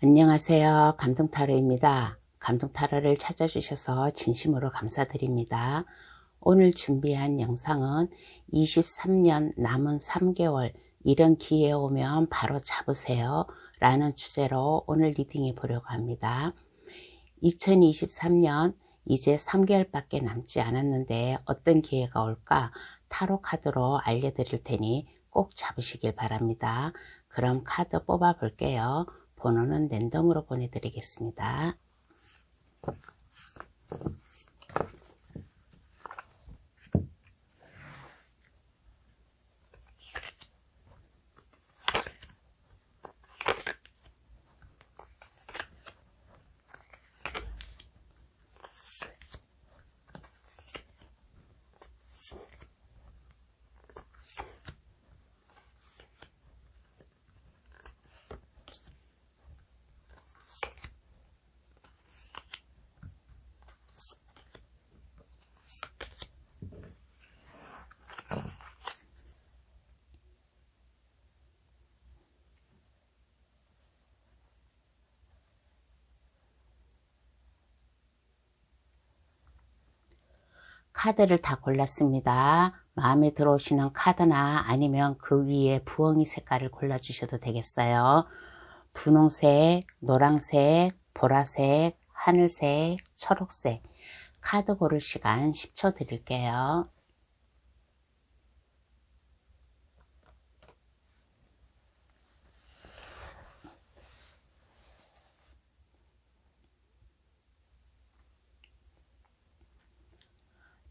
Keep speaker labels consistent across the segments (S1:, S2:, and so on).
S1: 안녕하세요. 감동타로입니다. 감동타로를 찾아주셔서 진심으로 감사드립니다. 오늘 준비한 영상은 23년 남은 3개월 이런 기회 오면 바로 잡으세요 라는 주제로 오늘 리딩해 보려고 합니다. 2023년 이제 3개월밖에 남지 않았는데 어떤 기회가 올까 타로 카드로 알려드릴 테니 꼭 잡으시길 바랍니다. 그럼 카드 뽑아 볼게요. 번호는 랜덤으로 보내드리겠습니다. 카드를 다 골랐습니다. 마음에 들어오시는 카드나 아니면 그 위에 부엉이 색깔을 골라주셔도 되겠어요. 분홍색, 노란색, 보라색, 하늘색, 초록색 카드 고를 시간 10초 드릴게요.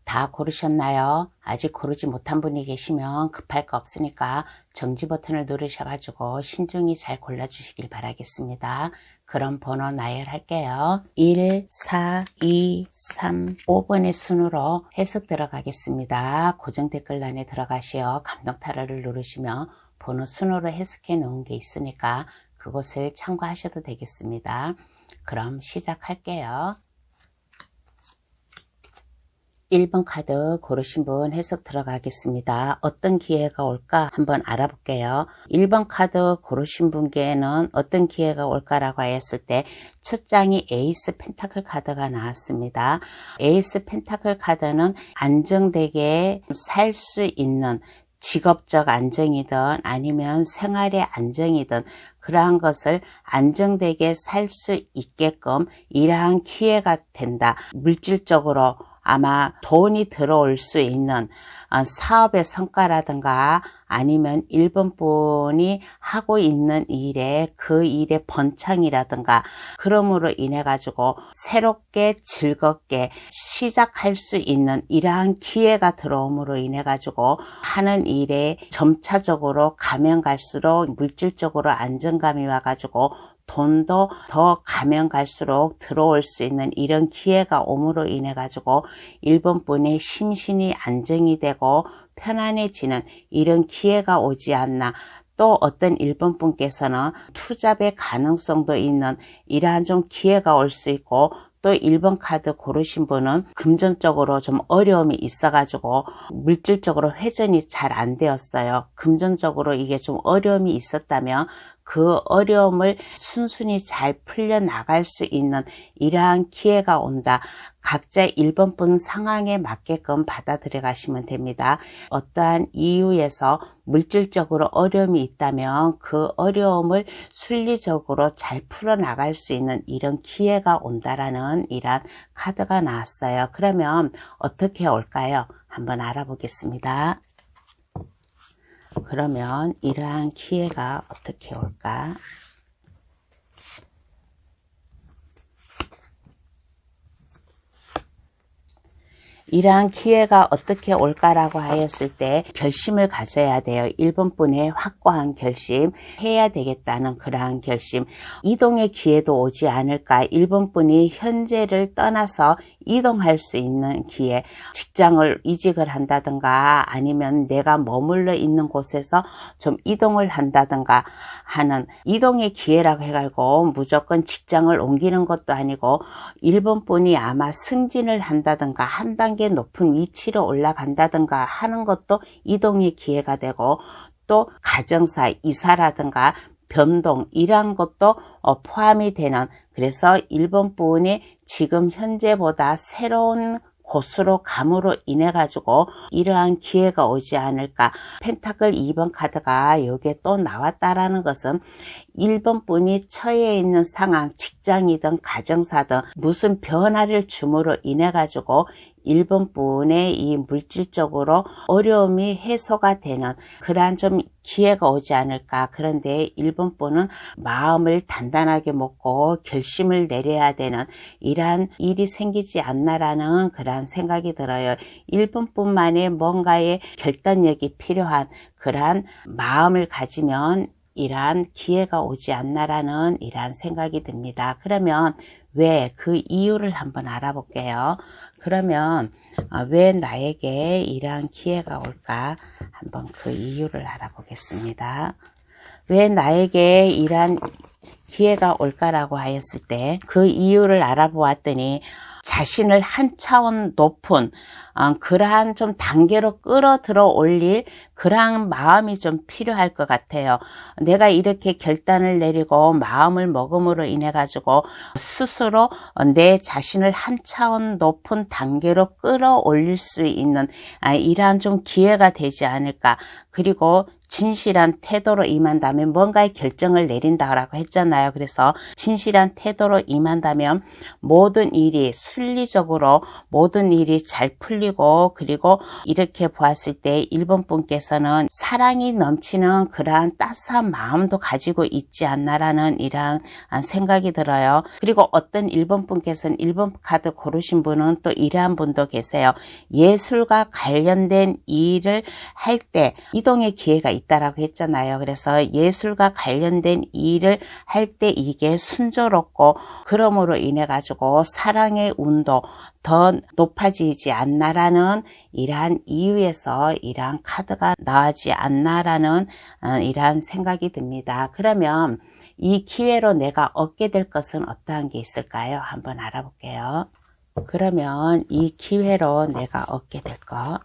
S1: 다 고르셨나요? 아직 고르지 못한 분이 계시면 급할 거 없으니까 정지 버튼을 누르셔가지고 신중히 잘 골라주시길 바라겠습니다. 그럼 번호 나열할게요. 1, 4, 2, 3, 5번의 순으로 해석 들어가겠습니다. 고정 댓글란에 들어가시어 감동타로를 누르시면 번호 순으로 해석해 놓은 게 있으니까 그것을 참고하셔도 되겠습니다. 그럼 시작할게요. 1번 카드 고르신 분 해석 들어가겠습니다. 어떤 기회가 올까 한번 알아볼게요. 1번 카드 고르신 분께는 어떤 기회가 올까라고 하였을 때 첫 장이 에이스 펜타클 카드가 나왔습니다. 에이스 펜타클 카드는 안정되게 살 수 있는 직업적 안정이든 아니면 생활의 안정이든 그러한 것을 안정되게 살 수 있게끔 이러한 기회가 된다. 물질적으로 아마 돈이 들어올 수 있는 사업의 성과라든가 아니면 1번 분이 하고 있는 일에 그 일의 번창이라든가 그러므로 인해 가지고 새롭게 즐겁게 시작할 수 있는 이러한 기회가 들어옴으로 인해 가지고 하는 일에 점차적으로 가면 갈수록 물질적으로 안정감이 와 가지고 돈도 더 가면 갈수록 들어올 수 있는 이런 기회가 옴으로 인해 가지고 1번 분의 심신이 안정이 되고 편안해지는 이런 기회가 오지 않나. 또 어떤 1번 분께서는 투잡의 가능성도 있는 이러한 좀 기회가 올 수 있고 또 1번 카드 고르신 분은 금전적으로 좀 어려움이 있어가지고 물질적으로 회전이 잘 안 되었어요. 금전적으로 이게 좀 어려움이 있었다면 그 어려움을 순순히 잘 풀려나갈 수 있는 이러한 기회가 온다. 각자 1번 분 상황에 맞게끔 받아들여 가시면 됩니다. 어떠한 이유에서 물질적으로 어려움이 있다면 그 어려움을 순리적으로 잘 풀어나갈 수 있는 이런 기회가 온다라는 이러한 카드가 나왔어요. 그러면 어떻게 올까요? 한번 알아보겠습니다. 그러면 이러한 기회가 어떻게 올까? 이러한 기회가 어떻게 올까라고 하였을 때 결심을 가져야 돼요. 1번 분의 확고한 결심, 해야 되겠다는 그러한 결심. 이동의 기회도 오지 않을까. 1번 분이 현재를 떠나서 이동할 수 있는 기회, 직장을 이직을 한다든가 아니면 내가 머물러 있는 곳에서 좀 이동을 한다든가 하는 이동의 기회라고 해가지고 무조건 직장을 옮기는 것도 아니고 1번 분이 아마 승진을 한다든가 한 단계 높은 위치로 올라간다든가 하는 것도 이동의 기회가 되고 또 가정사, 이사라든가 변동 이러한 것도 포함이 되는, 그래서 1번 부분이 지금 현재보다 새로운 곳으로 감으로 인해 가지고 이러한 기회가 오지 않을까. 펜타클 2번 카드가 여기에 또 나왔다라는 것은 1번 분이 처해 있는 상황, 직장이든 가정사든 무슨 변화를 줌으로 인해 가지고 1번 분의 이 물질적으로 어려움이 해소가 되는 그러한 좀 기회가 오지 않을까. 그런데 1번 분은 마음을 단단하게 먹고 결심을 내려야 되는 이러한 일이 생기지 않나라는 그러한 생각이 들어요. 1번 분만의 뭔가의 결단력이 필요한 그러한 마음을 가지면 이러한 기회가 오지 않나라는 이러한 생각이 듭니다. 그러면 왜 그 이유를 한번 알아볼게요. 그러면 왜 나에게 이러한 기회가 올까? 한번 그 이유를 알아보겠습니다. 왜 나에게 이러한 기회가 올까라고 하였을 때 그 이유를 알아보았더니 자신을 한 차원 높은 그러한 좀 단계로 끌어들어 올릴 그러한 마음이 좀 필요할 것 같아요. 내가 이렇게 결단을 내리고 마음을 먹음으로 인해 가지고 스스로 내 자신을 한 차원 높은 단계로 끌어올릴 수 있는 이러한 좀 기회가 되지 않을까. 그리고 진실한 태도로 임한다면 뭔가의 결정을 내린다라고 했잖아요. 그래서 진실한 태도로 임한다면 모든 일이 순리적으로 모든 일이 잘 풀리고, 그리고 이렇게 보았을 때 1번 분께서는 사랑이 넘치는 그러한 따스한 마음도 가지고 있지 않나라는 이러한 생각이 들어요. 그리고 어떤 1번 분께서는 1번 카드 고르신 분은 또 이러한 분도 계세요. 예술과 관련된 일을 할 때 이동의 기회가 있다라고 했잖아요. 그래서 예술과 관련된 일을 할 때 이게 순조롭고 그러므로 인해 가지고 사랑의 운도 더 높아지지 않나라는 이러한 이유에서 이러한 카드가 나오지 않나라는 이러한 생각이 듭니다. 그러면 이 기회로 내가 얻게 될 것은 어떠한 게 있을까요? 한번 알아볼게요. 그러면 이 기회로 내가 얻게 될 것,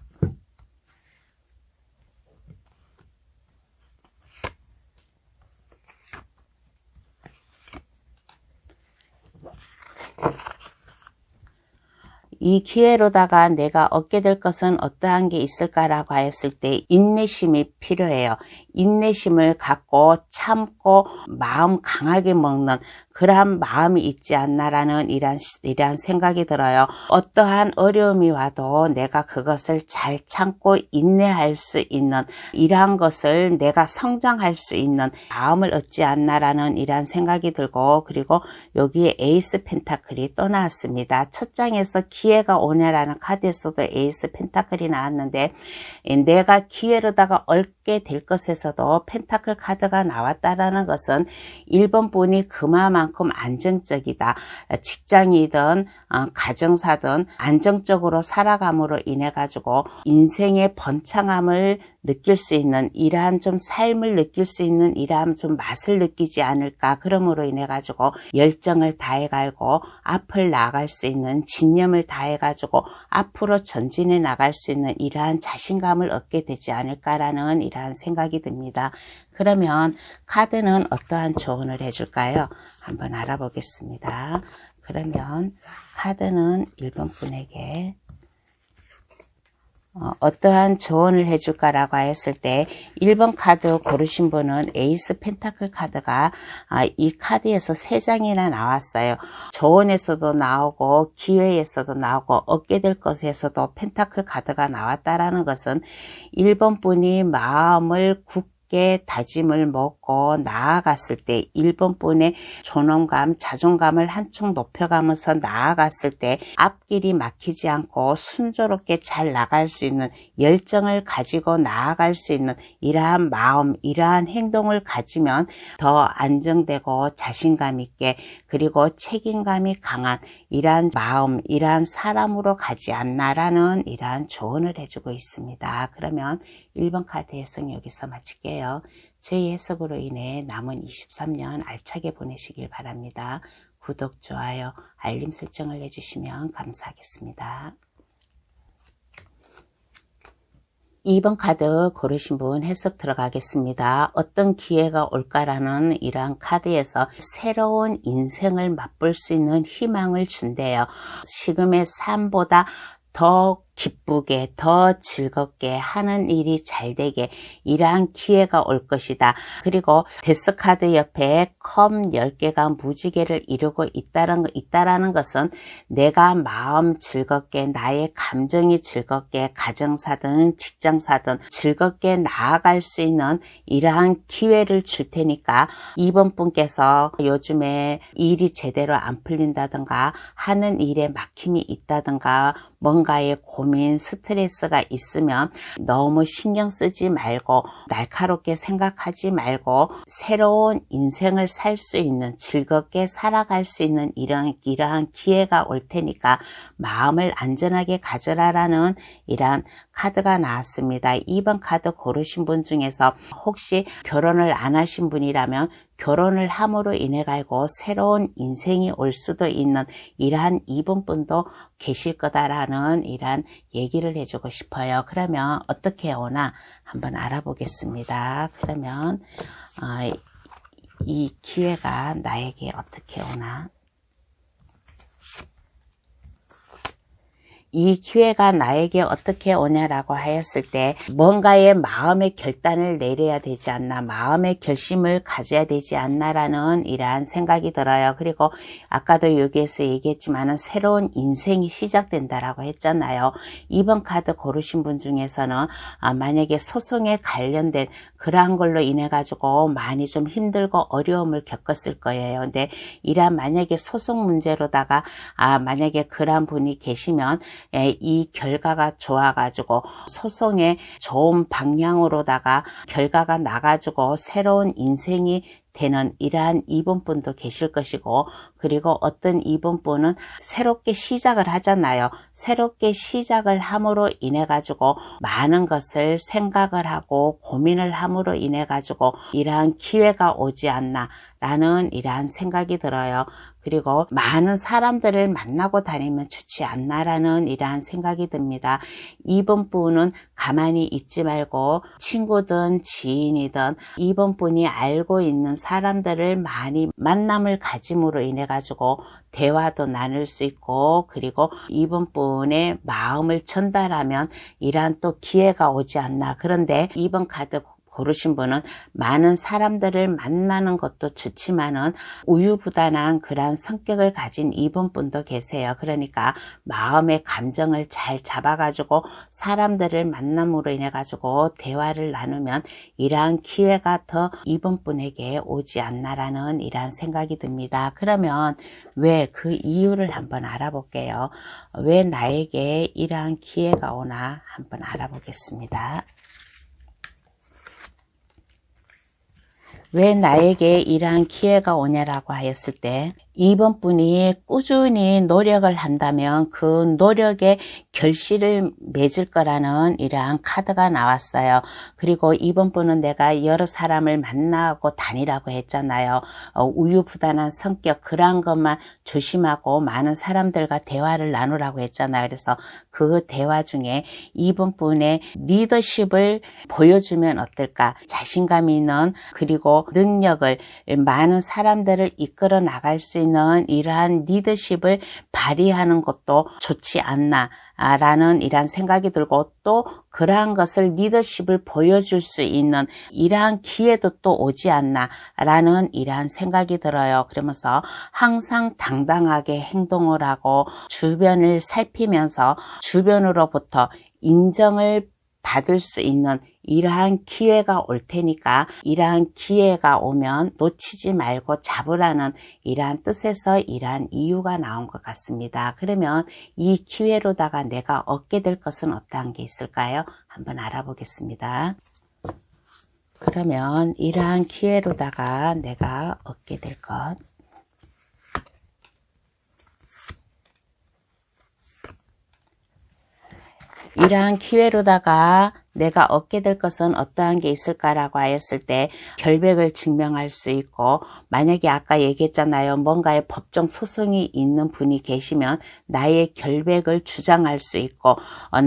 S1: 이 기회로다가 내가 얻게 될 것은 어떠한 게 있을까라고 하였을 때 인내심이 필요해요. 인내심을 갖고 참고 마음 강하게 먹는 그러한 마음이 있지 않나라는 이러한 생각이 들어요. 어떠한 어려움이 와도 내가 그것을 잘 참고 인내할 수 있는 이러한 것을 내가 성장할 수 있는 마음을 얻지 않나라는 이러한 생각이 들고, 그리고 여기에 에이스 펜타클이 또 나왔습니다. 첫 장에서 기회가 오네라는 카드에서도 에이스 펜타클이 나왔는데 내가 기회로다가 얻게 될 것에서도 펜타클 카드가 나왔다라는 것은 1번 분이 그만큼 안정적이다. 직장이든 가정사든 안정적으로 살아감으로 인해 가지고 인생의 번창함을 느낄 수 있는 이러한 좀 삶을 느낄 수 있는 이러한 좀 맛을 느끼지 않을까. 그러므로 인해 가지고 열정을 다해 가지고 앞을 나갈 수 있는 진념을 다해 가지고 앞으로 전진해 나갈 수 있는 이러한 자신감을 얻게 되지 않을까라는 이러한 생각이 듭니다. 그러면 카드는 어떠한 조언을 해줄까요? 한번 알아보겠습니다. 그러면 카드는 1번 분에게 어떠한 조언을 해줄까라고 했을 때 1번 카드 고르신 분은 에이스 펜타클 카드가 이 카드에서 3장이나 나왔어요. 조언에서도 나오고 기회에서도 나오고 얻게 될 것에서도 펜타클 카드가 나왔다라는 것은 1번 분이 마음을 굳게 다짐을 먹고 나아갔을 때 1번 분의 존엄감, 자존감을 한층 높여가면서 나아갔을 때 앞길이 막히지 않고 순조롭게 잘 나갈 수 있는 열정을 가지고 나아갈 수 있는 이러한 마음, 이러한 행동을 가지면 더 안정되고 자신감 있게 그리고 책임감이 강한 이러한 마음, 이러한 사람으로 가지 않나라는 이러한 조언을 해주고 있습니다. 그러면 1번 카드 해석 여기서 마칠게요. 제 해석으로 인해 남은 23년 알차게 보내시길 바랍니다. 구독, 좋아요, 알림 설정을 해주시면 감사하겠습니다. 2번 카드 고르신 분 해석 들어가겠습니다. 어떤 기회가 올까라는 이러한 카드에서 새로운 인생을 맛볼 수 있는 희망을 준대요. 지금의 삶보다 더 기쁘게, 더 즐겁게 하는 일이 잘 되게 이러한 기회가 올 것이다. 그리고 데스카드 옆에 컵 10개가 무지개를 이루고 있다라는 것은 내가 마음 즐겁게, 나의 감정이 즐겁게 가정사든 직장사든 즐겁게 나아갈 수 있는 이러한 기회를 줄 테니까 2번 분께서 요즘에 일이 제대로 안 풀린다든가 하는 일에 막힘이 있다든가 뭔가에 고민, 스트레스가 있으면 너무 신경 쓰지 말고 날카롭게 생각하지 말고 새로운 인생을 살 수 있는, 즐겁게 살아갈 수 있는 이러한 기회가 올 테니까 마음을 안전하게 가져라라는 이러한 카드가 나왔습니다. 2번 카드 고르신 분 중에서 혹시 결혼을 안 하신 분이라면 결혼을 함으로 인해 가지고 새로운 인생이 올 수도 있는 이러한 2번 분도 계실 거다라는 이러한 얘기를 해주고 싶어요. 그러면 어떻게 오나 한번 알아보겠습니다. 그러면 이 기회가 나에게 어떻게 오나? 이 기회가 나에게 어떻게 오냐라고 하였을 때 뭔가의 마음의 결단을 내려야 되지 않나, 마음의 결심을 가져야 되지 않나라는 이러한 생각이 들어요. 그리고 아까도 여기에서 얘기했지만은 새로운 인생이 시작된다라고 했잖아요. 2번 카드 고르신 분 중에서는 만약에 소송에 관련된 그러한 걸로 인해 가지고 많이 좀 힘들고 어려움을 겪었을 거예요. 근데 이러한 만약에 소송 문제로다가 만약에 그러한 분이 계시면 이 결과가 좋아가지고 소송의 좋은 방향으로다가 결과가 나가지고 새로운 인생이 되는 이러한 2번 분도 계실 것이고, 그리고 어떤 2번 분은 새롭게 시작을 하잖아요. 새롭게 시작을 함으로 인해 가지고 많은 것을 생각을 하고 고민을 함으로 인해 가지고 이러한 기회가 오지 않나 라는 이러한 생각이 들어요. 그리고 많은 사람들을 만나고 다니면 좋지 않나라는 이러한 생각이 듭니다. 2번 분은 가만히 있지 말고 친구든 지인이든 2번 분이 알고 있는 사람들을 많이 만남을 가짐으로 인해 가지고 대화도 나눌 수 있고, 그리고 2번 분의 마음을 전달하면 이러한 또 기회가 오지 않나. 그런데 2번 카드 고르신 분은 많은 사람들을 만나는 것도 좋지만은 우유부단한 그런 성격을 가진 2번 분도 계세요. 그러니까 마음의 감정을 잘 잡아가지고 사람들을 만남으로 인해 가지고 대화를 나누면 이러한 기회가 더 2번 분에게 오지 않나라는 이러한 생각이 듭니다. 그러면 왜 그 이유를 한번 알아볼게요. 왜 나에게 이러한 기회가 오나 한번 알아보겠습니다. 왜 나에게 이러한 기회가 오냐라고 하였을 때 2번 분이 꾸준히 노력을 한다면 그 노력에 결실을 맺을 거라는 이러한 카드가 나왔어요. 그리고 2번 분은 내가 여러 사람을 만나고 다니라고 했잖아요. 우유부단한 성격 그러한 것만 조심하고 많은 사람들과 대화를 나누라고 했잖아요. 그래서 그 대화 중에 2번 분의 리더십을 보여주면 어떨까? 자신감 있는 그리고 능력을 많은 사람들을 이끌어 나갈 수 있는 이러한 리더십을 발휘하는 것도 좋지 않나 라는 이러한 생각이 들고, 또 그러한 것을 리더십을 보여줄 수 있는 이러한 기회도 또 오지 않나 라는 이러한 생각이 들어요. 그러면서 항상 당당하게 행동을 하고 주변을 살피면서 주변으로부터 인정을 받을 수 있는 이러한 기회가 올 테니까 이러한 기회가 오면 놓치지 말고 잡으라는 이러한 뜻에서 이러한 이유가 나온 것 같습니다. 그러면 이 기회로다가 내가 얻게 될 것은 어떠한 게 있을까요? 한번 알아보겠습니다. 그러면 이러한 기회로다가 내가 얻게 될 것, 이러한 기회로다가 내가 얻게 될 것은 어떠한 게 있을까라고 하였을 때 결백을 증명할 수 있고, 만약에 아까 얘기했잖아요. 뭔가의 법정 소송이 있는 분이 계시면 나의 결백을 주장할 수 있고,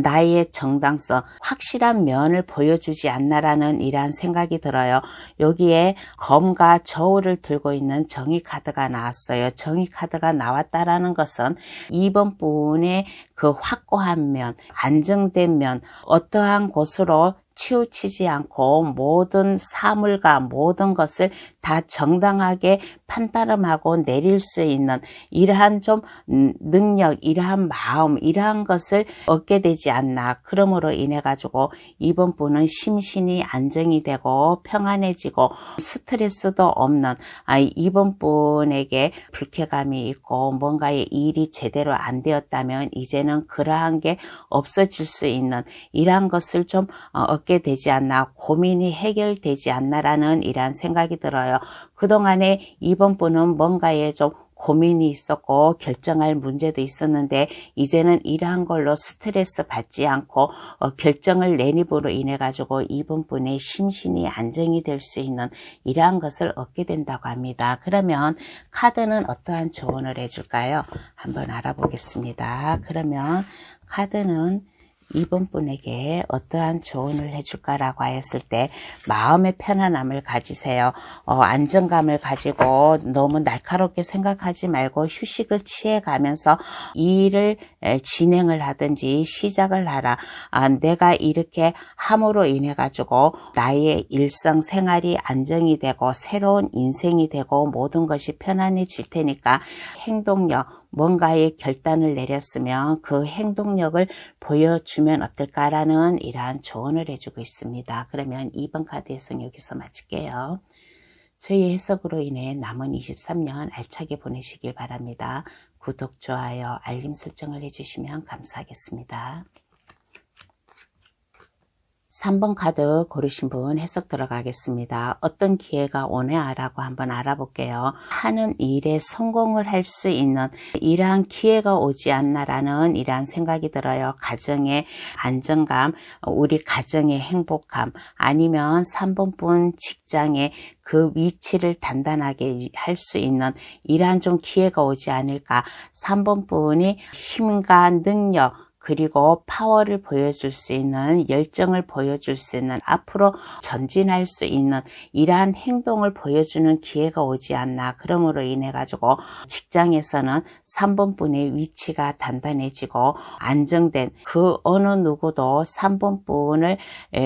S1: 나의 정당성, 확실한 면을 보여주지 않나라는 이러한 생각이 들어요. 여기에 검과 저울을 들고 있는 정의 카드가 나왔어요. 정의 카드가 나왔다라는 것은 2번 분의 그 확고한 면, 안정된 면, 어떠한 곳으로 치우치지 않고 모든 사물과 모든 것을 다 정당하게 판단하고 내릴 수 있는 이러한 좀 능력, 이러한 마음, 이러한 것을 얻게 되지 않나. 그러므로 인해 가지고 이번 분은 심신이 안정이 되고 평안해지고 스트레스도 없는, 이번 분에게 불쾌감이 있고 뭔가의 일이 제대로 안 되었다면 이제는 그러한 게 없어질 수 있는 이러한 것을 좀 얻게 되지 않나, 고민이 해결되지 않나라는 이러한 생각이 들어요. 그동안에 이번 분은 뭔가에 좀 고민이 있었고 결정할 문제도 있었는데 이제는 이러한 걸로 스트레스 받지 않고 결정을 내림으로 인해 가지고 이번 분의 심신이 안정이 될 수 있는 이러한 것을 얻게 된다고 합니다. 그러면 카드는 어떠한 조언을 해줄까요? 한번 알아보겠습니다. 그러면 카드는 이번 분에게 어떠한 조언을 해줄까라고 하였을 때 마음의 편안함을 가지세요. 안정감을 가지고 너무 날카롭게 생각하지 말고 휴식을 취해가면서 일을 진행을 하든지 시작을 하라. 내가 이렇게 함으로 인해 가지고 나의 일상생활이 안정이 되고 새로운 인생이 되고 모든 것이 편안해질 테니까 행동력, 뭔가의 결단을 내렸으면 그 행동력을 보여주면 어떨까라는 이러한 조언을 해주고 있습니다. 그러면 2번 카드 해석 여기서 마칠게요. 저희 해석으로 인해 남은 23년 알차게 보내시길 바랍니다. 구독, 좋아요, 알림 설정을 해주시면 감사하겠습니다. 3번 카드 고르신 분 해석 들어가겠습니다. 어떤 기회가 오냐라고 한번 알아볼게요. 하는 일에 성공을 할 수 있는 이러한 기회가 오지 않나라는 이러한 생각이 들어요. 가정의 안정감, 우리 가정의 행복감, 아니면 3번 분 직장의 그 위치를 단단하게 할 수 있는 이러한 좀 기회가 오지 않을까. 3번 분이 힘과 능력, 그리고 파워를 보여줄 수 있는, 열정을 보여줄 수 있는, 앞으로 전진할 수 있는 이러한 행동을 보여주는 기회가 오지 않나. 그러므로 인해 가지고 직장에서는 3번 분의 위치가 단단해지고 안정된, 그 어느 누구도 3번 분을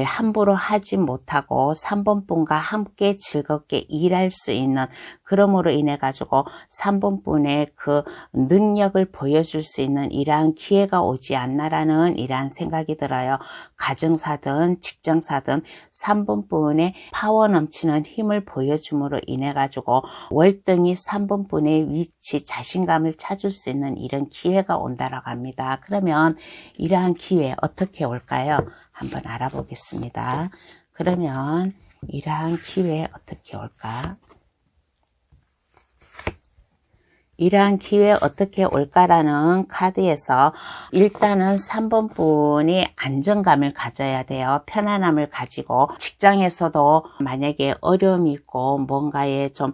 S1: 함부로 하지 못하고 3번 분과 함께 즐겁게 일할 수 있는, 그러므로 인해 가지고 3번 분의 그 능력을 보여줄 수 있는 이러한 기회가 오지 않나라는 이러한 생각이 들어요. 가정사든 직장사든 3번 분의 파워 넘치는 힘을 보여줌으로 인해 가지고 월등히 3번 분의 위치, 자신감을 찾을 수 있는 이런 기회가 온다라고 합니다. 그러면 이러한 기회 어떻게 올까요? 한번 알아보겠습니다. 그러면 이러한 기회 어떻게 올까? 이러한 기회 어떻게 올까라는 카드에서 일단은 3번 분이 안정감을 가져야 돼요. 편안함을 가지고 직장에서도 만약에 어려움이 있고 뭔가에 좀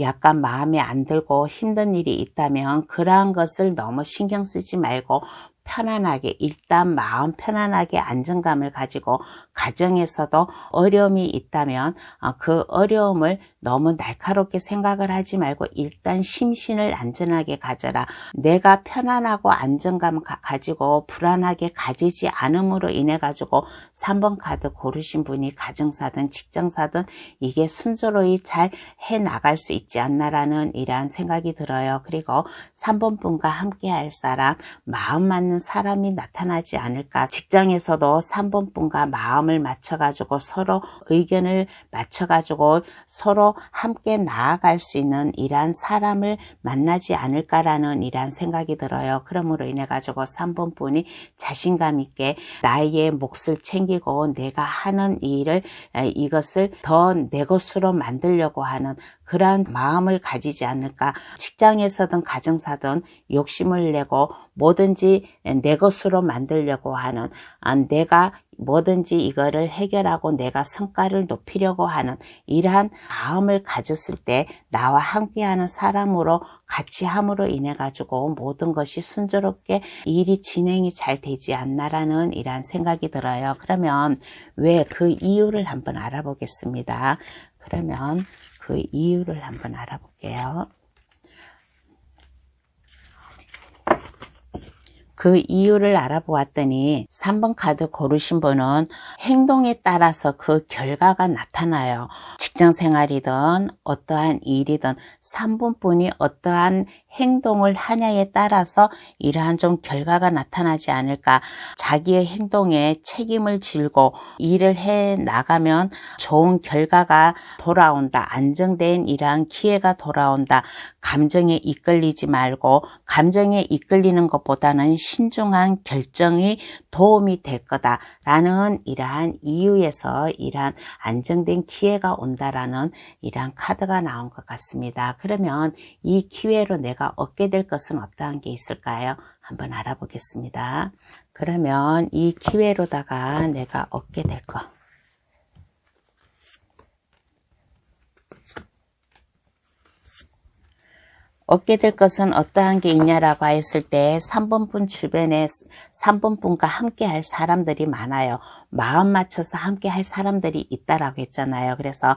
S1: 약간 마음에 안 들고 힘든 일이 있다면 그러한 것을 너무 신경 쓰지 말고 편안하게, 일단 마음 편안하게 안정감을 가지고 가정에서도 어려움이 있다면 그 어려움을 너무 날카롭게 생각을 하지 말고 일단 심신을 안전하게 가져라. 내가 편안하고 안정감 가지고 불안하게 가지지 않음으로 인해 가지고 3번 카드 고르신 분이 가정사든 직장사든 이게 순조로이 잘 해나갈 수 있지 않나라는 이러한 생각이 들어요. 그리고 3번 분과 함께 할 사람, 마음 맞는 사람이 나타나지 않을까. 직장에서도 3번 분과 마음을 맞춰가지고 서로 의견을 맞춰가지고 서로 함께 나아갈 수 있는 이러한 사람을 만나지 않을까라는 이러한 생각이 들어요. 그러므로 인해 가지고 3번 분이 자신감 있게 나의 몫을 챙기고 내가 하는 일을 이것을 더 내 것으로 만들려고 하는 그러한 마음을 가지지 않을까. 직장에서든 가정사든 욕심을 내고 뭐든지 내 것으로 만들려고 하는, 내가 뭐든지 이거를 해결하고 내가 성과를 높이려고 하는 이러한 마음을 가졌을 때 나와 함께하는 사람으로 같이 함으로 인해 가지고 모든 것이 순조롭게 일이 진행이 잘 되지 않나라는 이러한 생각이 들어요. 그러면 왜 그 이유를 한번 알아보겠습니다. 그러면 그 이유를 한번 알아볼게요. 그 이유를 알아보았더니 3번 카드 고르신 분은 행동에 따라서 그 결과가 나타나요. 직장 생활이든 어떠한 일이든 3번 분이 어떠한 행동을 하냐에 따라서 이러한 좀 결과가 나타나지 않을까. 자기의 행동에 책임을 지고 일을 해 나가면 좋은 결과가 돌아온다. 안정된 이러한 기회가 돌아온다. 감정에 이끌리지 말고 감정에 이끌리는 것보다는 신중한 결정이 도움이 될 거다라는 이러한 이유에서 이러한 안정된 기회가 온다라는 이러한 카드가 나온 것 같습니다. 그러면 이 기회로 내가 얻게 될 것은 어떠한 게 있을까요? 한번 알아보겠습니다. 그러면 이 기회로다가 내가 얻게 될 것. 얻게 될 것은 어떠한 게 있냐라고 했을 때 3번 분 주변에 3번 분과 함께 할 사람들이 많아요. 마음 맞춰서 함께 할 사람들이 있다라고 했잖아요. 그래서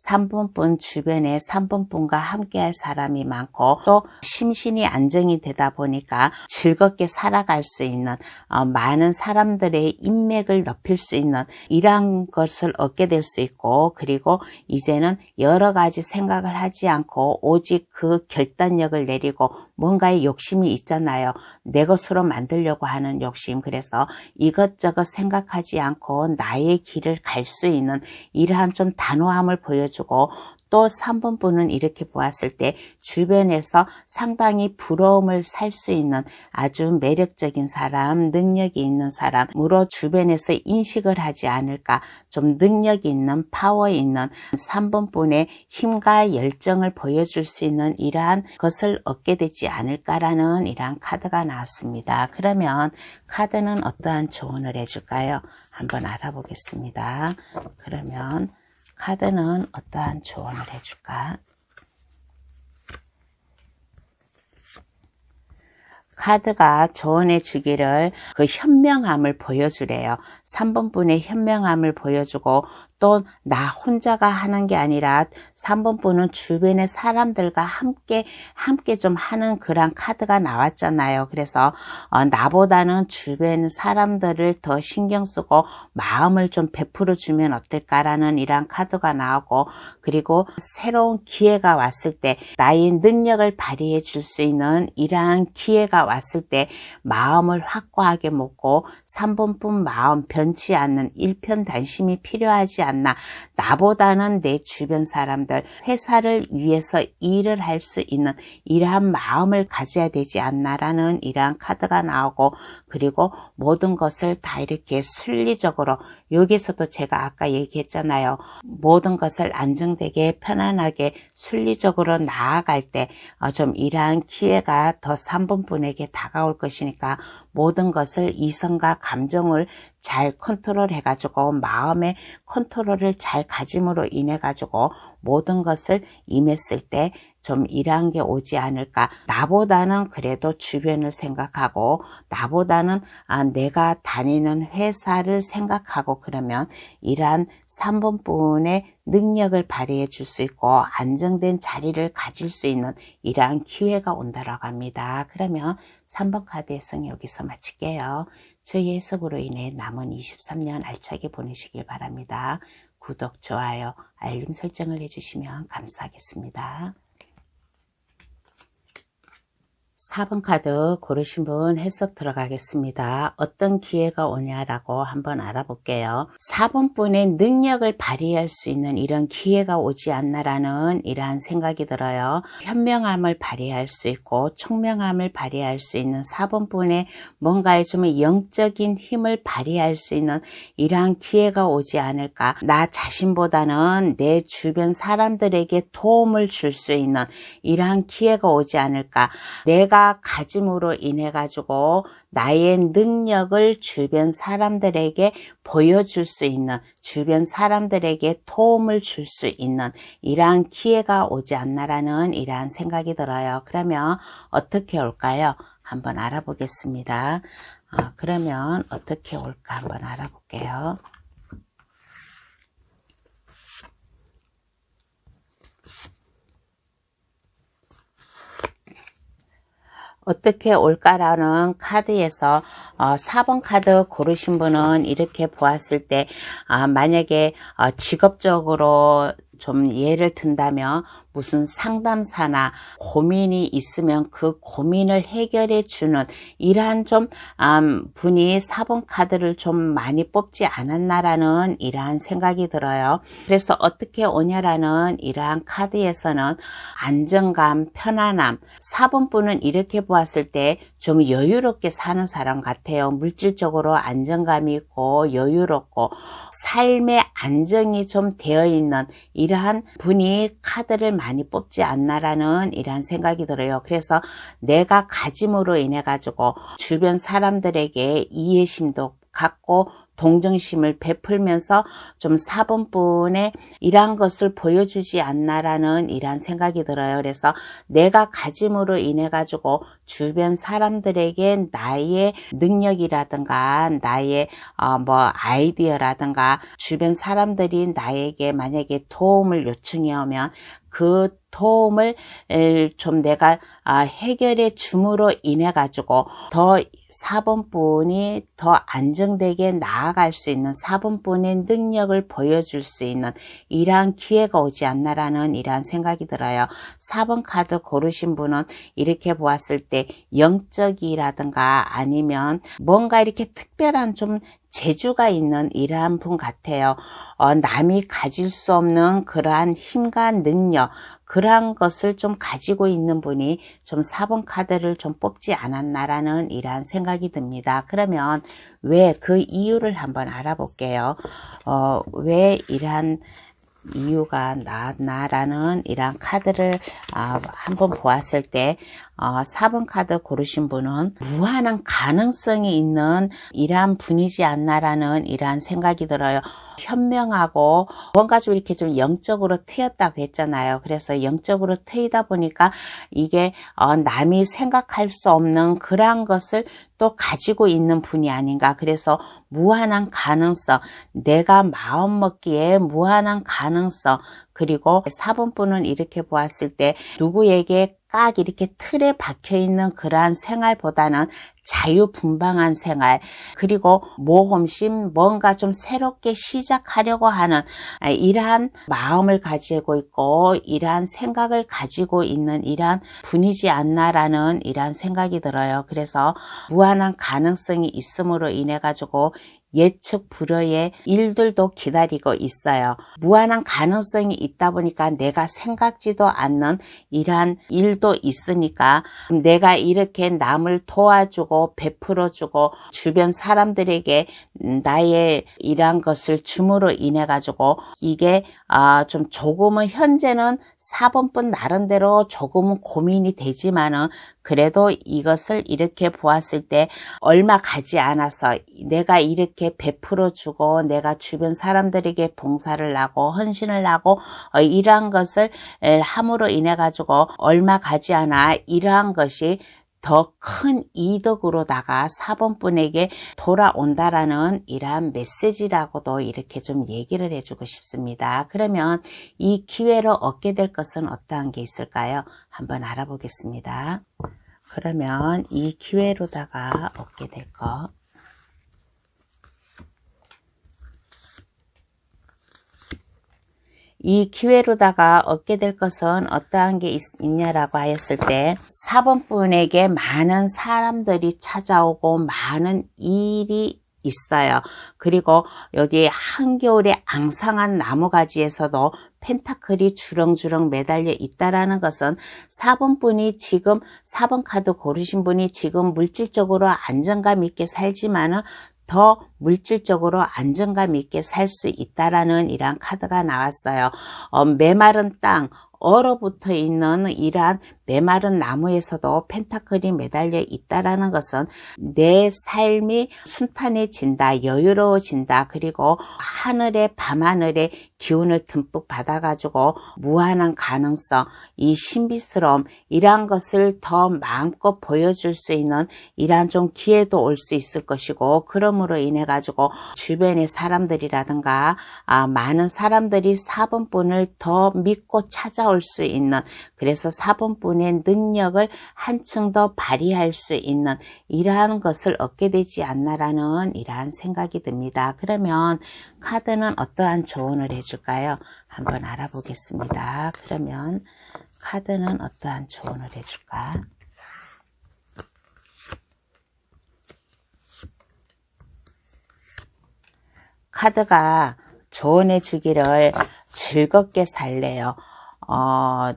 S1: 3번 분 주변에 3번 분과 함께 할 사람이 많고 또 심신이 안정이 되다 보니까 즐겁게 살아갈 수 있는 많은 사람들의 인맥을 높일 수 있는 이러한 것을 얻게 될 수 있고 그리고 이제는 여러 가지 생각을 하지 않고 오직 그 결단력을 내리고 뭔가의 욕심이 있잖아요. 내 것으로 만들려고 하는 욕심. 그래서 이것저것 생각하지 않고 나의 길을 갈 수 있는 이러한 좀 단호함을 보여주고 또 3번 분은 이렇게 보았을 때 주변에서 상당히 부러움을 살 수 있는 아주 매력적인 사람, 능력이 있는 사람으로 주변에서 인식을 하지 않을까. 좀 능력이 있는 파워 있는 3번 분의 힘과 열정을 보여줄 수 있는 이러한 것을 얻게 되지 않을까라는 이러한 카드가 나왔습니다. 그러면 카드는 어떠한 조언을 해줄까요? 한번 알아보겠습니다. 그러면 카드는 어떠한 조언을 해줄까? 카드가 조언해 주기를 그 현명함을 보여주래요. 3번 분의 현명함을 보여주고 또 나 혼자가 하는 게 아니라 3번 분은 주변의 사람들과 함께 좀 하는 그런 카드가 나왔잖아요. 그래서 나보다는 주변 사람들을 더 신경 쓰고 마음을 좀 베풀어 주면 어떨까라는 이런 카드가 나오고 그리고 새로운 기회가 왔을 때 나의 능력을 발휘해 줄 수 있는 이러한 기회가 왔을 때 마음을 확고하게 먹고 3번 분 마음 변치 않는 일편단심이 필요하지 않나. 나보다는 내 주변 사람들 회사를 위해서 일을 할 수 있는 이러한 마음을 가져야 되지 않나라는 이러한 카드가 나오고 그리고 모든 것을 다 이렇게 순리적으로 여기서도 제가 아까 얘기했잖아요. 모든 것을 안정되게 편안하게 순리적으로 나아갈 때 좀 이러한 기회가 더 3번 분에게 다가올 것이니까 모든 것을 이성과 감정을 잘 컨트롤 해가지고 마음의 컨트롤을 잘 가짐으로 인해 가지고 모든 것을 임했을 때 좀 이러한 게 오지 않을까. 나보다는 그래도 주변을 생각하고 나보다는 내가 다니는 회사를 생각하고 그러면 이러한 3번 분의 능력을 발휘해 줄 수 있고 안정된 자리를 가질 수 있는 이러한 기회가 온다라고 합니다. 그러면 3번 카드의 해석 여기서 마칠게요. 저희 해석으로 인해 남은 23년 알차게 보내시길 바랍니다. 구독, 좋아요, 알림 설정을 해주시면 감사하겠습니다. 4번 카드 고르신 분 해석 들어가겠습니다. 어떤 기회가 오냐라고 한번 알아볼게요. 4번 분의 능력을 발휘할 수 있는 이런 기회가 오지 않나라는 이러한 생각이 들어요. 현명함을 발휘할 수 있고 총명함을 발휘할 수 있는 4번 분의 뭔가에 좀 영적인 힘을 발휘할 수 있는 이러한 기회가 오지 않을까. 나 자신보다는 내 주변 사람들에게 도움을 줄 수 있는 이러한 기회가 오지 않을까. 내가 가짐으로 인해 가지고 나의 능력을 주변 사람들에게 보여줄 수 있는, 주변 사람들에게 도움을 줄 수 있는 이러한 기회가 오지 않나라는 이러한 생각이 들어요. 그러면 어떻게 올까요? 한번 알아보겠습니다. 그러면 어떻게 올까 한번 알아볼게요. 어떻게 올까라는 카드에서 4번 카드 고르신 분은 이렇게 보았을 때 만약에 직업적으로 좀 예를 든다면 무슨 상담사나 고민이 있으면 그 고민을 해결해 주는 이러한 좀 분이 4번 카드를 좀 많이 뽑지 않았나라는 이러한 생각이 들어요. 그래서 어떻게 오냐라는 이러한 카드에서는 안정감, 편안함, 4번 분은 이렇게 보았을 때 좀 여유롭게 사는 사람 같아요. 물질적으로 안정감이 있고 여유롭고 삶의 안정이 좀 되어 있는 이러한 분이 카드를 많이 뽑지 않나라는 이러한 생각이 들어요. 그래서 내가 가짐으로 인해 가지고 주변 사람들에게 이해심도 갖고 동정심을 베풀면서 좀 4번 분의 이러한 것을 보여주지 않나라는 이러한 생각이 들어요. 그래서 내가 가짐으로 인해 가지고 주변 사람들에게 나의 능력이라든가 나의 아이디어라든가 주변 사람들이 나에게 만약에 도움을 요청해 오면 그 도움을 좀 내가 해결해 줌으로 인해 가지고 더 4번 분이 더 안정되게 나아갈 수 있는 4번 분의 능력을 보여줄 수 있는 이러한 기회가 오지 않나라는 이러한 생각이 들어요. 4번 카드 고르신 분은 이렇게 보았을 때 영적이라든가 아니면 뭔가 이렇게 특별한 좀 재주가 있는 이러한 분 같아요. 남이 가질 수 없는 그러한 힘과 능력, 그러한 것을 좀 가지고 있는 분이 좀 4번 카드를 좀 뽑지 않았나라는 이러한 생각이 듭니다. 그러면 왜 그 이유를 한번 알아볼게요. 왜 이러한 이유가 나라는 이러한 카드를 한번 보았을 때 4번 카드 고르신 분은 무한한 가능성이 있는 이러한 분이지 않나라는 이러한 생각이 들어요. 현명하고 뭔가 좀 이렇게 좀 영적으로 트였다고 했잖아요. 그래서 영적으로 트이다 보니까 이게 남이 생각할 수 없는 그러한 것을 또 가지고 있는 분이 아닌가. 그래서 무한한 가능성, 내가 마음 먹기에 무한한 가능성, 그리고 4번 분은 이렇게 보았을 때 누구에게 딱 이렇게 틀에 박혀있는 그러한 생활보다는 자유분방한 생활, 그리고 모험심, 뭔가 좀 새롭게 시작하려고 하는 이러한 마음을 가지고 있고 이러한 생각을 가지고 있는 이러한 분이지 않나라는 이러한 생각이 들어요. 그래서 무한한 가능성이 있음으로 인해 가지고 예측 불허의 일들도 기다리고 있어요. 무한한 가능성이 있다 보니까 내가 생각지도 않는 이러한 일도 있으니까 내가 이렇게 남을 도와주고 베풀어주고 주변 사람들에게 나의 이러한 것을 줌으로 인해 가지고 이게 좀 조금은 현재는 4번분 나름대로 조금은 고민이 되지만은 그래도 이것을 이렇게 보았을 때 얼마 가지 않아서 내가 이렇게 베풀어주고 내가 주변 사람들에게 봉사를 하고 헌신을 하고 이러한 것을 함으로 인해 가지고 얼마 가지 않아 이러한 것이 더 큰 이득으로다가 4번 분에게 돌아온다라는 이러한 메시지라고도 이렇게 좀 얘기를 해주고 싶습니다. 그러면 이 기회로 얻게 될 것은 어떠한 게 있을까요? 한번 알아보겠습니다. 그러면 이 기회로다가 얻게 될 것. 이 기회로다가 얻게 될 것은 어떠한 게 있냐라고 하였을 때 4번 분에게 많은 사람들이 찾아오고 많은 일이 있어요. 그리고 여기 한겨울에 앙상한 나무가지에서도 펜타클이 주렁주렁 매달려 있다라는 것은 4번 분이 지금 4번 카드 고르신 분이 지금 물질적으로 안정감 있게 살지만은 더 물질적으로 안정감 있게 살 수 있다라는 이러한 카드가 나왔어요. 메마른 땅, 얼어붙어 있는 이러한 메마른 나무에서도 펜타클이 매달려 있다라는 것은 내 삶이 순탄해진다, 여유로워진다, 그리고 하늘의 밤하늘의 기운을 듬뿍 받아가지고 무한한 가능성, 이 신비스러움, 이러한 것을 더 마음껏 보여줄 수 있는 이러한 좀 기회도 올 수 있을 것이고, 그러므로 인해 가지고 주변의 사람들이라든가 많은 사람들이 4번 분을 더 믿고 찾아올 수 있는, 그래서 4번 분의 능력을 한층 더 발휘할 수 있는 이러한 것을 얻게 되지 않나라는 이러한 생각이 듭니다. 그러면 카드는 어떠한 조언을 해줄까요? 한번 알아보겠습니다. 그러면 카드는 어떠한 조언을 해줄까? 카드가 조언해 주기를 즐겁게 살래요.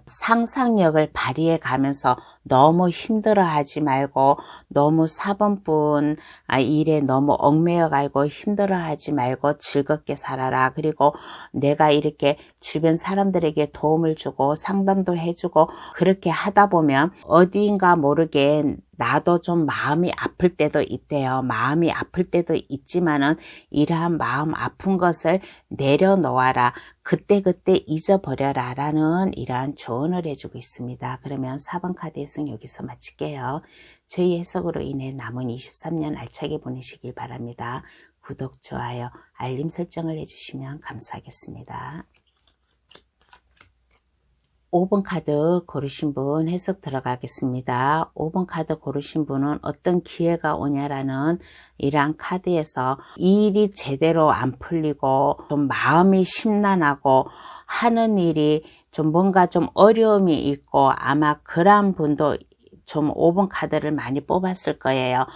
S1: 상상력을 발휘해 가면서 너무 힘들어 하지 말고, 너무 4번 분 일에 너무 얽매여 가고 힘들어 하지 말고 즐겁게 살아라. 그리고 내가 이렇게 주변 사람들에게 도움을 주고 상담도 해주고 그렇게 하다 보면 어디인가 모르게 나도 좀 마음이 아플 때도 있대요. 마음이 아플 때도 있지만은 이러한 마음 아픈 것을 내려놓아라. 그때그때 잊어버려라 라는 이러한 조언을 해주고 있습니다. 그러면 4번 카드 해석 여기서 마칠게요. 저희 해석으로 인해 남은 23년 알차게 보내시길 바랍니다. 구독, 좋아요, 알림 설정을 해주시면 감사하겠습니다. 5번 카드 고르신 분 해석 들어가겠습니다. 5번 카드 고르신 분은 어떤 기회가 오냐라는 이러한 카드에서 일이 제대로 안 풀리고 좀 마음이 심란하고 하는 일이 좀 뭔가 좀 어려움이 있고, 아마 그러한 분도 좀 5번 카드를 많이 뽑았을 거예요.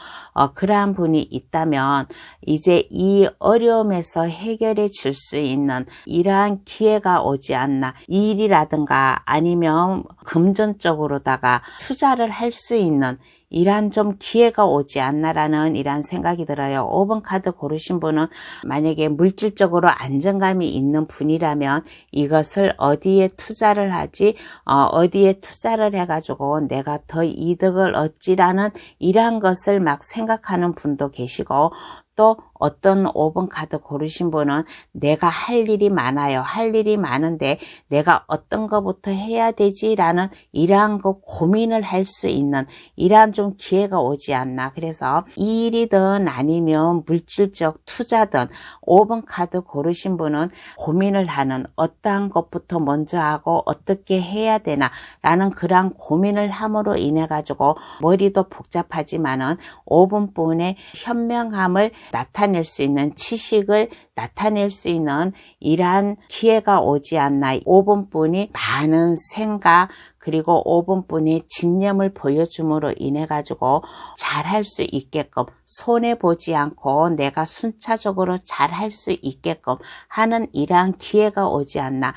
S1: 그러한 분이 있다면 이제 이 어려움에서 해결해 줄 수 있는 이러한 기회가 오지 않나. 일이라든가 아니면 금전적으로다가 투자를 할 수 있는 이러한 좀 기회가 오지 않나라는 이러한 생각이 들어요. 5번 카드 고르신 분은 만약에 물질적으로 안정감이 있는 분이라면 이것을 어디에 투자를 하지, 어디에 투자를 해가지고 내가 더 이득을 얻지라는 이러한 것을 막 생각하는 분도 계시고, 또 어떤 5번 카드 고르신 분은 내가 할 일이 많아요. 할 일이 많은데 내가 어떤 것부터 해야 되지라는 이러한 거 고민을 할 수 있는 이러한 좀 기회가 오지 않나. 그래서 일이든 아니면 물질적 투자든 5번 카드 고르신 분은 고민을 하는, 어떠한 것부터 먼저 하고 어떻게 해야 되나 라는 그러한 고민을 함으로 인해 가지고 머리도 복잡하지만은 5번 분의 현명함을 나타낼 수 있는, 지식을 나타낼 수 있는 이러한 기회가 오지 않나. 5번 분이 많은 생각, 그리고 5번 분이 진념을 보여줌으로 인해 가지고 잘할 수 있게끔, 손해보지 않고 내가 순차적으로 잘할 수 있게끔 하는 이러한 기회가 오지 않나.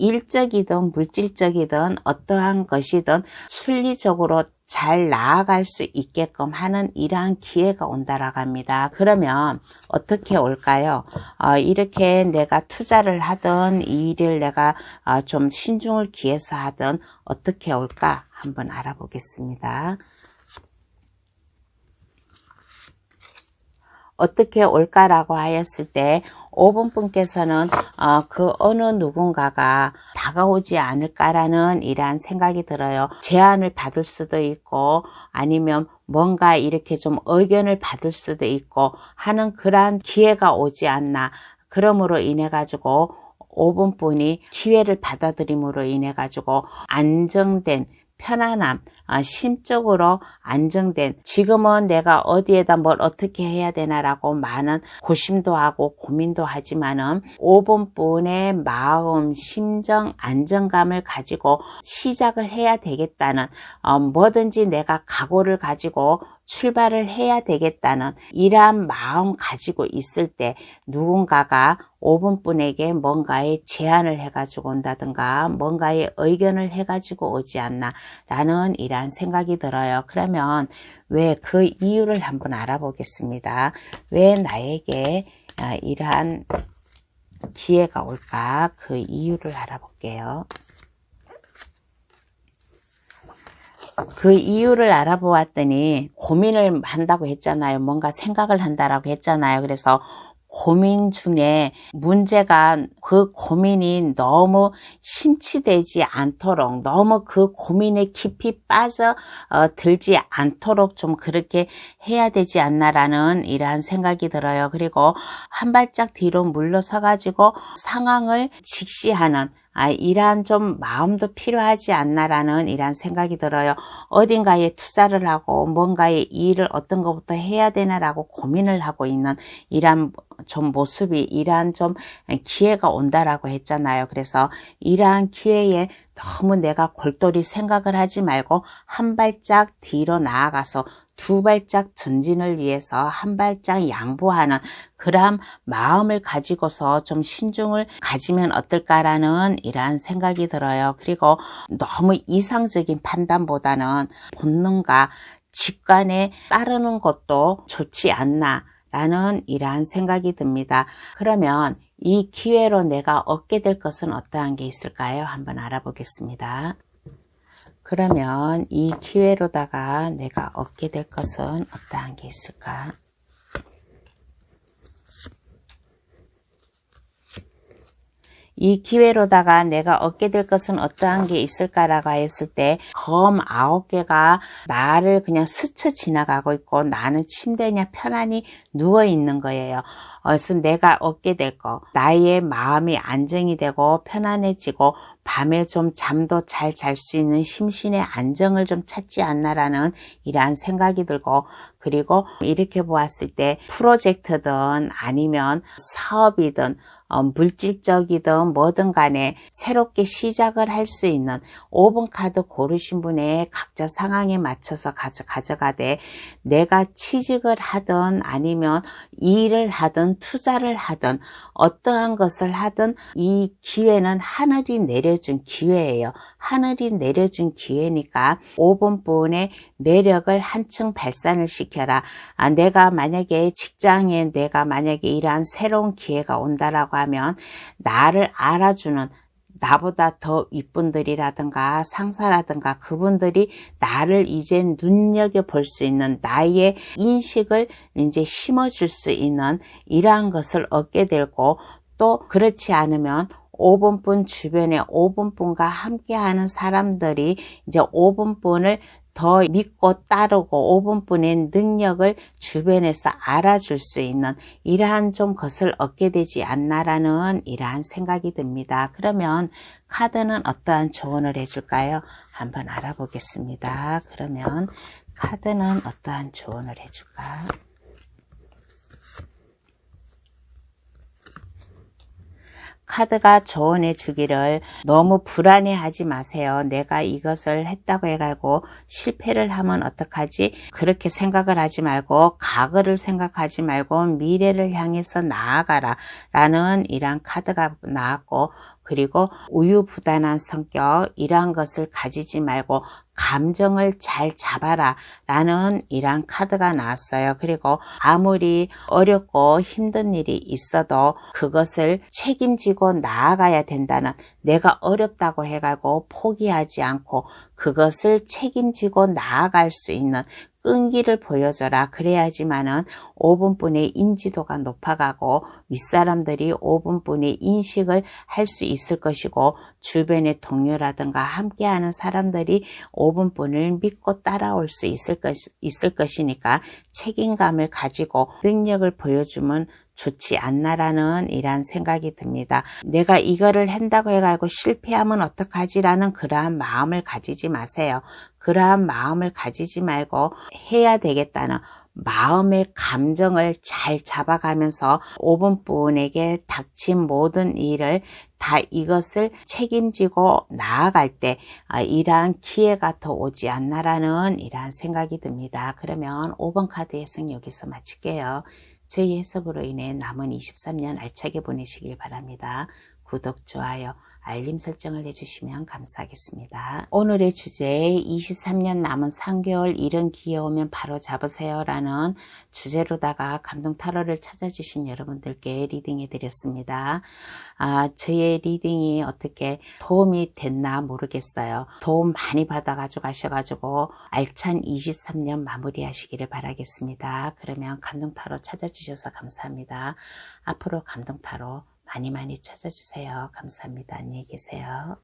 S1: 일적이든 물질적이든 어떠한 것이든 순리적으로 잘 나아갈 수 있게끔 하는 이러한 기회가 온다라고 합니다. 그러면 어떻게 올까요? 이렇게 내가 투자를 하든 이 일을 내가 좀 신중을 기해서 하든 어떻게 올까 한번 알아보겠습니다. 어떻게 올까라고 하였을 때 5번 분께서는 그 어느 누군가가 다가오지 않을까라는 이러한 생각이 들어요. 제안을 받을 수도 있고 아니면 뭔가 이렇게 좀 의견을 받을 수도 있고 하는 그러한 기회가 오지 않나. 그러므로 인해 가지고 5번 분이 기회를 받아들임으로 인해 가지고 안정된 편안함, 심적으로 안정된, 지금은 내가 어디에다 뭘 어떻게 해야 되나라고 많은 고심도 하고 고민도 하지만은 5번분의 마음, 심정, 안정감을 가지고 시작을 해야 되겠다는, 뭐든지 내가 각오를 가지고 출발을 해야 되겠다는 이러한 마음 가지고 있을 때 누군가가 5번분에게 뭔가의 제안을 해가지고 온다든가 뭔가의 의견을 해가지고 오지 않나 라는 이러한 생각이 들어요. 그러면 왜 그 이유를 한번 알아보겠습니다. 왜 나에게 이러한 기회가 올까? 그 이유를 알아볼게요. 그 이유를 알아보았더니 고민을 한다고 했잖아요. 뭔가 생각을 한다라고 했잖아요. 그래서 고민 중에 문제가 그 고민이 너무 심취되지 않도록 너무 그 고민에 깊이 빠져 들지 않도록 좀 그렇게 해야 되지 않나라는 이러한 생각이 들어요. 그리고 한 발짝 뒤로 물러서 가지고 상황을 직시하는 이러한 좀 마음도 필요하지 않나라는 이러한 생각이 들어요. 어딘가에 투자를 하고 뭔가의 일을 어떤 것부터 해야 되나라고 고민을 하고 있는 이러한 좀 모습이 이러한 좀 기회가 온다라고 했잖아요. 그래서 이러한 기회에 너무 내가 골똘히 생각을 하지 말고 한 발짝 뒤로 나아가서 두 발짝 전진을 위해서 한 발짝 양보하는 그러한 마음을 가지고서 좀 신중을 가지면 어떨까라는 이러한 생각이 들어요. 그리고 너무 이상적인 판단보다는 본능과 직관에 따르는 것도 좋지 않나 라는 이러한 생각이 듭니다. 그러면 이 기회로 내가 얻게 될 것은 어떠한 게 있을까요? 한번 알아보겠습니다. 그러면 이 기회로다가 내가 얻게 될 것은 어떠한 게 있을까? 이 기회로다가 내가 얻게 될 것은 어떠한 게 있을까라고 했을 때 검 9개가 나를 그냥 스쳐 지나가고 있고 나는 침대에 그냥 편안히 누워 있는 거예요. 그래서 내가 얻게 될 거, 나의 마음이 안정이 되고 편안해지고 밤에 좀 잠도 잘 잘 수 있는 심신의 안정을 좀 찾지 않나라는 이러한 생각이 들고, 그리고 이렇게 보았을 때 프로젝트든 아니면 사업이든 물질적이든 뭐든 간에 새롭게 시작을 할 수 있는 5번 카드 고르신 분의 각자 상황에 맞춰서 가져가되 내가 취직을 하든 아니면 일을 하든 투자를 하든 어떠한 것을 하든 이 기회는 하늘이 내려준 기회예요. 하늘이 내려준 기회니까 5번 분의 매력을 한층 발산을 시켜라. 내가 만약에 직장에 내가 만약에 이러한 새로운 기회가 온다라고 하면 나를 알아주는 나보다 더 윗분들이라든가 상사라든가 그분들이 나를 이제 눈여겨볼 수 있는 나의 인식을 이제 심어줄 수 있는 이러한 것을 얻게 되고, 또 그렇지 않으면 5번분 주변에 5번분과 함께하는 사람들이 이제 5번분을 더 믿고 따르고 5번분의 능력을 주변에서 알아줄 수 있는 이러한 좀 것을 얻게 되지 않나라는 이러한 생각이 듭니다. 그러면 카드는 어떠한 조언을 해줄까요? 한번 알아보겠습니다. 그러면 카드는 어떠한 조언을 해줄까? 카드가 조언해 주기를 너무 불안해하지 마세요. 내가 이것을 했다고 해가지고 실패를 하면 어떡하지? 그렇게 생각을 하지 말고 과거를 생각하지 말고 미래를 향해서 나아가라 라는 이러한 카드가 나왔고, 그리고 우유부단한 성격 이러한 것을 가지지 말고 감정을 잘 잡아라 라는 이러한 카드가 나왔어요. 그리고 아무리 어렵고 힘든 일이 있어도 그것을 책임지고 나아가야 된다는, 내가 어렵다고 해가지고 포기하지 않고 그것을 책임지고 나아갈 수 있는 끈기를 보여줘라. 그래야지만은 5분뿐의 인지도가 높아가고 윗사람들이 5분뿐의 인식을 할 수 있을 것이고 주변의 동료라든가 함께하는 사람들이 5분뿐을 믿고 따라올 수 있을 것이니까 책임감을 가지고 능력을 보여주면 좋지 않나라는 이런 생각이 듭니다. 내가 이거를 한다고 해가지고 실패하면 어떡하지라는 그러한 마음을 가지지 마세요. 그러한 마음을 가지지 말고 해야 되겠다는 마음의 감정을 잘 잡아가면서 5분분에게 닥친 모든 일을 다 이것을 책임지고 나아갈 때 이러한 기회가 더 오지 않나라는 이러한 생각이 듭니다. 그러면 5번 카드 해석 여기서 마칠게요. 저희 해석으로 인해 남은 23년 알차게 보내시길 바랍니다. 구독, 좋아요, 알림 설정을 해주시면 감사하겠습니다. 오늘의 주제 23년 남은 3개월 이른 기회 오면 바로 잡으세요 라는 주제로다가 감동 타로를 찾아주신 여러분들께 리딩해 드렸습니다. 저의 리딩이 어떻게 도움이 됐나 모르겠어요. 도움 많이 받아가지고 가셔가지고 알찬 23년 마무리하시기를 바라겠습니다. 그러면 감동 타로 찾아주셔서 감사합니다. 앞으로 감동 타로 많이 찾아주세요. 감사합니다. 안녕히 계세요.